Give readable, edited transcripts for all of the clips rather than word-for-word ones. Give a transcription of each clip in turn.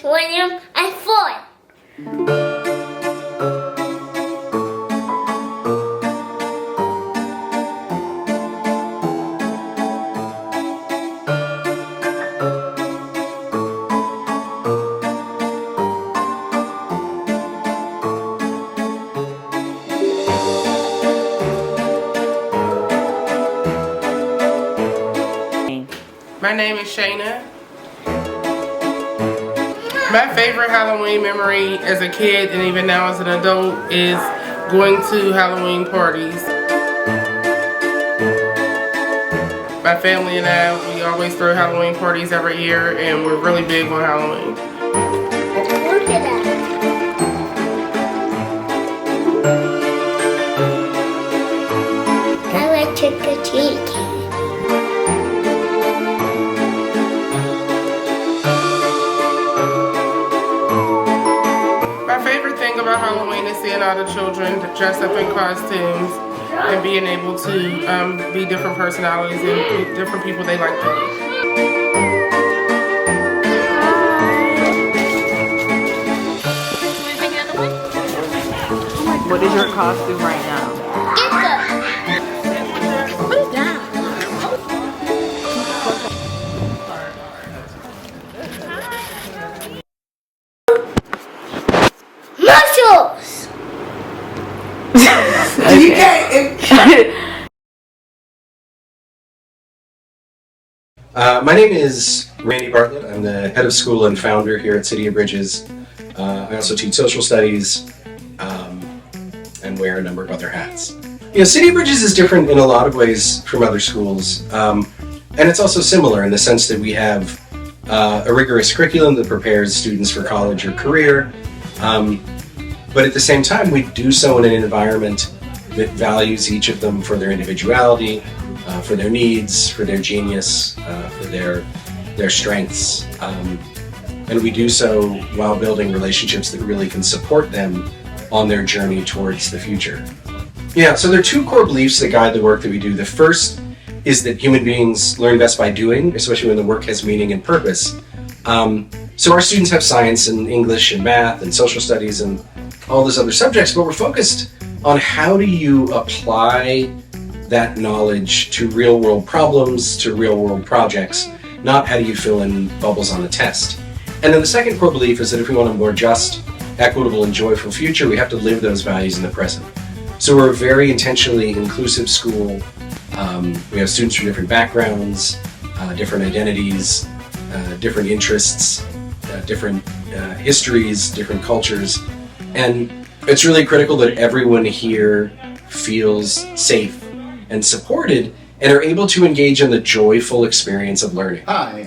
is William and Floyd. My name is Shayna. My favorite Halloween memory as a kid and even now as an adult is going to Halloween parties. My family and I, we always throw Halloween parties every year and we're really big on Halloween. Look at that. I like trick-or-treat. About Halloween is seeing all the children dressed up in costumes and being able to be different personalities and different people they like to be. What is your costume right now? Put it down. Muscles! You can't. My name is Randy Bartlett. I'm the head of school and founder here at City of Bridges. I also teach social studies and wear a number of other hats. You know, City of Bridges is different in a lot of ways from other schools, and it's also similar in the sense that we have a rigorous curriculum that prepares students for college or career. But at the same time, we do so in an environment that values each of them for their individuality, for their needs, for their genius, for their strengths. And we do so while building relationships that really can support them on their journey towards the future. Yeah, so there are two core beliefs that guide the work that we do. The first is that human beings learn best by doing, especially when the work has meaning and purpose. So our students have science and English and math and social studies and all those other subjects, but we're focused on how do you apply that knowledge to real world problems, to real world projects, not how do you fill in bubbles on a test. And then the second core belief is that if we want a more just, equitable, and joyful future, we have to live those values in the present. So we're a very intentionally inclusive school. We have students from different backgrounds, different identities, different interests, different histories, different cultures. And it's really critical that everyone here feels safe and supported and are able to engage in the joyful experience of learning. Hi,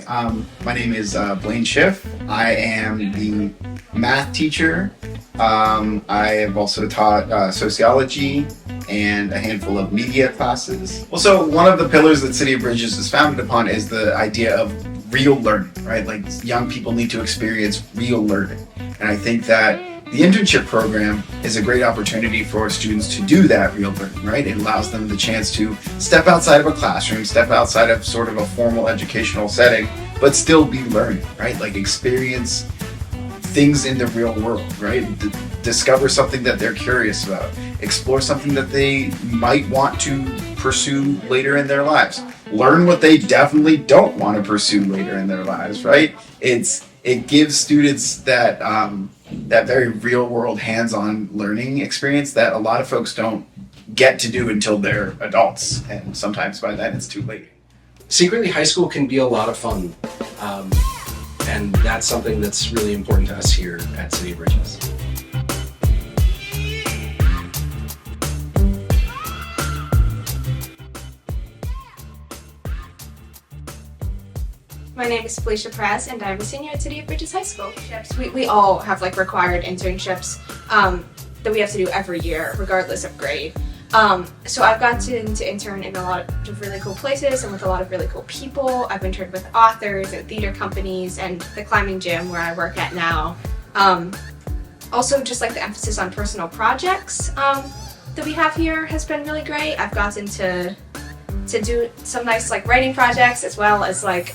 my name is Blaine Schiff. I am the math teacher. I have also taught sociology and a handful of media classes. Well, so one of the pillars that City of Bridges is founded upon is the idea of real learning, right? Like young people need to experience real learning. And I think that the internship program is a great opportunity for students to do that real learning, right? It allows them the chance to step outside of a classroom, step outside of sort of a formal educational setting, but still be learning, right? Like experience things in the real world, right? Discover something that they're curious about, explore something that they might want to pursue later in their lives, learn what they definitely don't want to pursue later in their lives, right? It gives students that that very real world hands-on learning experience that a lot of folks don't get to do until they're adults, and sometimes by then it's too late. Secretly, high school can be a lot of fun, and that's something that's really important to us here at City of Bridges. My name is Felicia Press, and I'm a senior at City of Bridges High School. We all have like required internships that we have to do every year, regardless of grade. So I've gotten to intern in a lot of really cool places and with a lot of really cool people. I've interned with authors and theater companies and the climbing gym where I work at now. Also, just like the emphasis on personal projects that we have here has been really great. I've gotten to do some nice like writing projects, as well as like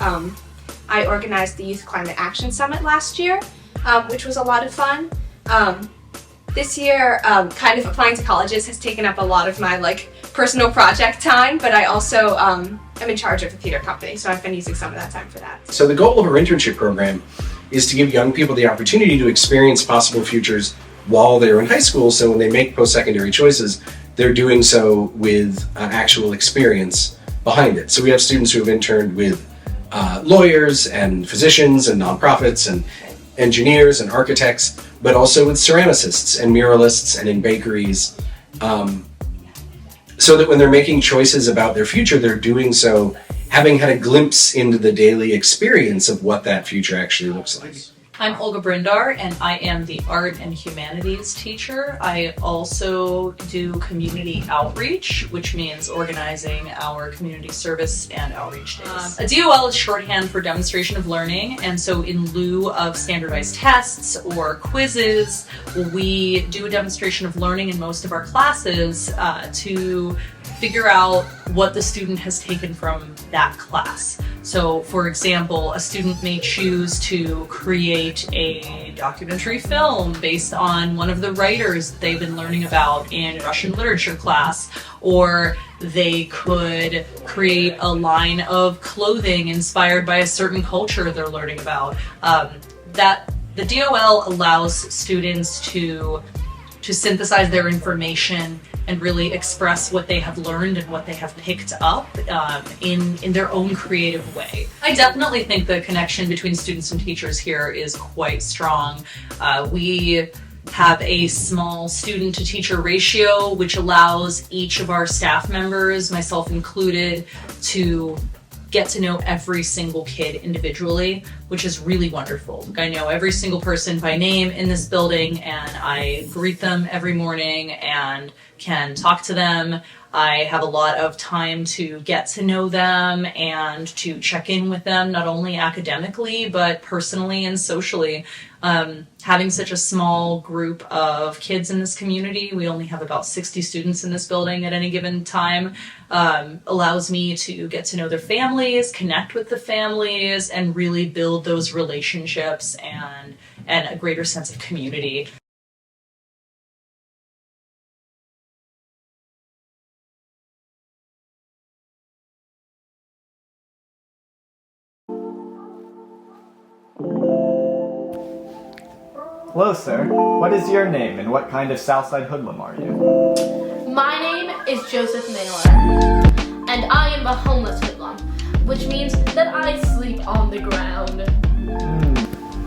I organized the Youth Climate Action Summit last year, which was a lot of fun. This year, kind of applying to colleges has taken up a lot of my personal project time, but I also am in charge of a theater company, so I've been using some of that time for that. So the goal of our internship program is to give young people the opportunity to experience possible futures while they're in high school, so when they make post-secondary choices, they're doing so with actual experience behind it. So we have students who have interned with lawyers and physicians and nonprofits and engineers and architects, but also with ceramicists and muralists and in bakeries, so that when they're making choices about their future, they're doing so having had a glimpse into the daily experience of what that future actually looks like. I'm Olga Brindar, and I am the art and humanities teacher. I also do community outreach, which means organizing our community service and outreach days. A DOL is shorthand for demonstration of learning, and so in lieu of standardized tests or quizzes, we do a demonstration of learning in most of our classes to figure out what the student has taken from that class. So, for example, a student may choose to create a documentary film based on one of the writers they've been learning about in Russian literature class, or they could create a line of clothing inspired by a certain culture they're learning about. The DOL allows students to synthesize their information and really express what they have learned and what they have picked up in their own creative way. I definitely think the connection between students and teachers here is quite strong. We have a small student to teacher ratio, which allows each of our staff members, myself included, to get to know every single kid individually, which is really wonderful. I know every single person by name in this building, and I greet them every morning and can talk to them. I have a lot of time to get to know them and to check in with them, not only academically, but personally and socially. Having such a small group of kids in this community, we only have about 60 students in this building at any given time, allows me to get to know their families, connect with the families, and really build those relationships and a greater sense of community. Hello, sir. What is your name and what kind of Southside hoodlum are you? My name is Joseph Naylor, and I am a homeless hoodlum, which means that I sleep on the ground.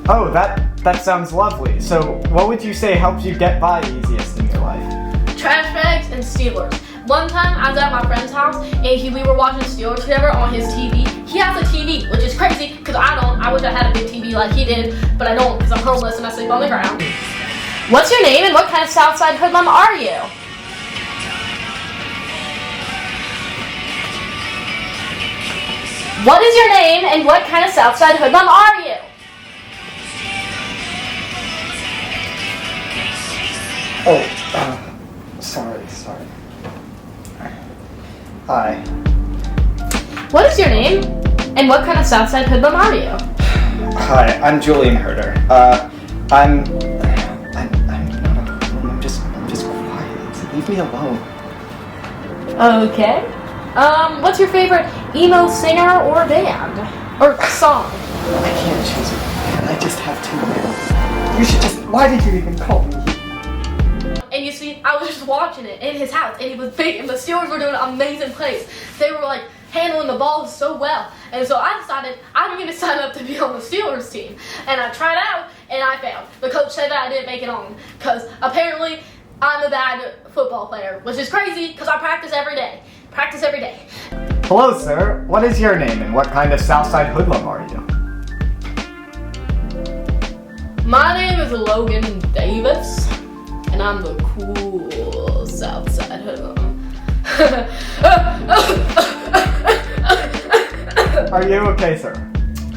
Oh, that sounds lovely. So, what would you say helps you get by easiest in your life? Trash bags and Steelers. One time I was at my friend's house and we were watching Steelers together on his TV. He has a TV, which is crazy because I don't. I wish I had a big TV like he did, but I don't because I'm homeless and I sleep on the ground. What's your name and what kind of Southside hoodlum are you? What is your name and what kind of Southside hoodlum are you? Sorry. Hi. What is your name and what kind of Southside hoodlum are you? Hi, I'm Julian Herder. I'm not a hoodlum, I'm just quiet. Leave me alone. Okay. What's your favorite emo singer or band? Or song? I can't choose a band. I just have two bands. You should just. Why did you even call me? And you see, I was just watching it in his house, and he was big, and the Steelers were doing an amazing plays. They were like handling the ball so well, and so I decided I'm going to sign up to be on the Steelers team. And I tried out, and I failed. The coach said that I didn't make it on because apparently I'm a bad football player, which is crazy because I practice every day. Hello, sir. What is your name and what kind of Southside hoodlum are you? My name is Logan Davis, and I'm the cool Southside hoodlum. Are you okay, sir?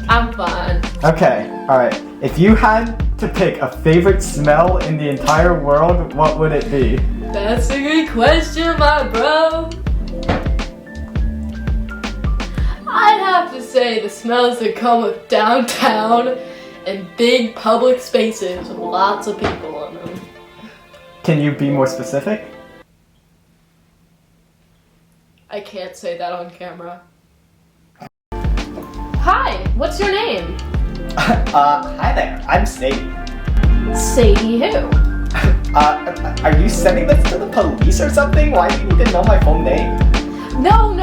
I'm fine. Okay, alright. If you had to pick a favorite smell in the entire world, what would it be? That's a good question, my bro. I'd have to say the smells that come with downtown in big public spaces with lots of people in them. Can you be more specific? I can't say that on camera. Hi, what's your name? Hi there, I'm Sadie. Sadie who? Are you sending this to the police or something? Why do you need to know my full name? No.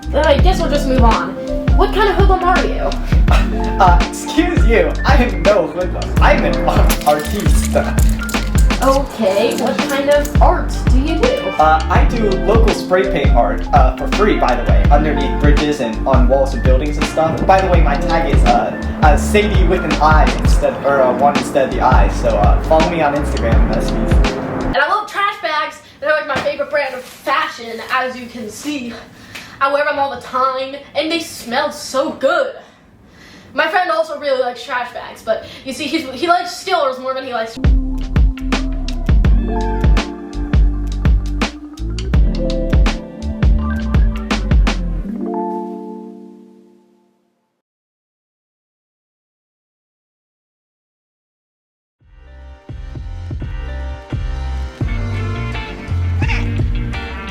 Then I guess we'll just move on. What kind of hoodlum are you? Excuse you, I am no hoodlum. I'm an artiste. Okay, what kind of art do you do? I do local spray paint art, for free, by the way, underneath bridges and on walls of buildings and stuff. By the way, my tag is, Sadie with an I instead, or one instead of the I, so, follow me on Instagram, that's me. And I love trash bags. They're like my favorite brand of fashion, as you can see. I wear them all the time, and they smell so good. My friend also really likes trash bags, but you see, he likes Steelers more than he likes.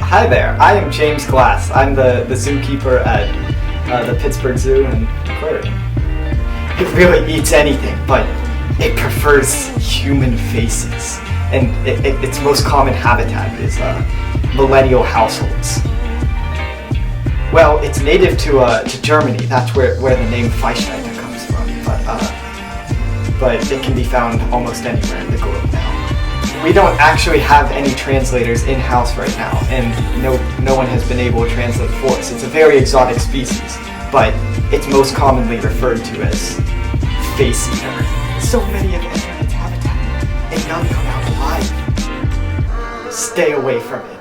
Hi there, I am James Glass. I'm the zookeeper at the Pittsburgh Zoo and Aquarium. It really eats anything, but it prefers human faces. And its most common habitat is millennial households. Well, it's native to Germany. That's where the name Fleischsteiner comes from. But it can be found almost anywhere in the globe now. We don't actually have any translators in-house right now, and no one has been able to translate for us. It's a very exotic species, but it's most commonly referred to as face eater. So many of them enter its habitat, and none come out alive. Stay away from it.